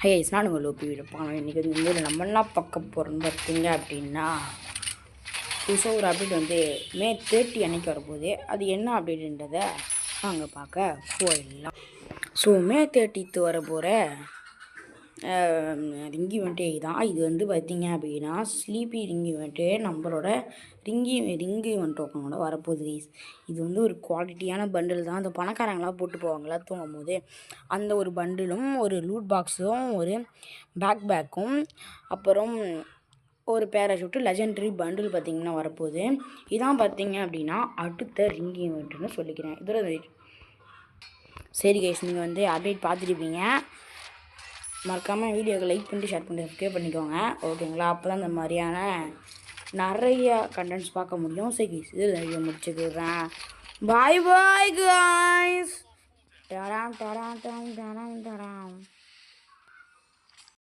ஹே நான் உங்கள் லோப்பி இருப்பாங்க. இன்றைக்கி வந்து இந்த நம்ம என்ன பார்க்க போகிறோம்னு பார்த்தீங்க அப்படின்னா, புதுசாக ஒரு அப்டேட் வந்து மே 30 அன்னைக்கு வரப்போகுது. அது என்ன அப்டேட்டுன்றதை நாங்கள் பார்க்க போயிடலாம். ஸோ மே 30 வர போகிற ரிங்கி இவெண்ட்டே தான். இது வந்து பார்த்தீங்க அப்படின்னா ஸ்லீப்பி ரிங்கி இவெண்ட்டு நம்மளோட ரிங்கி இவெண்ட் டோக்கனோட வரப்போகுது கைஸ். இது வந்து ஒரு குவாலிட்டியான பண்டில் தான். அந்த பணக்காரங்களாம் போட்டு போவாங்களா தூங்கும் போது, அந்த ஒரு பண்டிலும் ஒரு லூட் பாக்ஸும் ஒரு பேக்கும் அப்புறம் ஒரு பேராஷூட்டு லெஜெண்டரி பண்டில் பார்த்திங்கன்னா வரப்போகுது. இதான் பார்த்தீங்க அப்படின்னா அடுத்த ரிங்கி இவெண்ட்டுன்னு சொல்லிக்கிறேன். இதோட சரி கைஸ், நீங்கள் வந்து அப்டேட் பார்த்துருப்பீங்க. மறக்காமல் வீடியோவை லைக் பண்ணிட்டு ஷேர் பண்ணி சப்ஸ்கிரைப் பண்ணிக்கோங்க, ஓகேங்களா? அப்போ தான் இந்த மாதிரியான நிறைய கண்டென்ட்ஸ் பார்க்க முடியும். சரி இது வீடியோ முடிச்சுக்கிறேன். பாய் பாய் காய்ஸ். டராம் டராம் டராம் டராம் டராம்.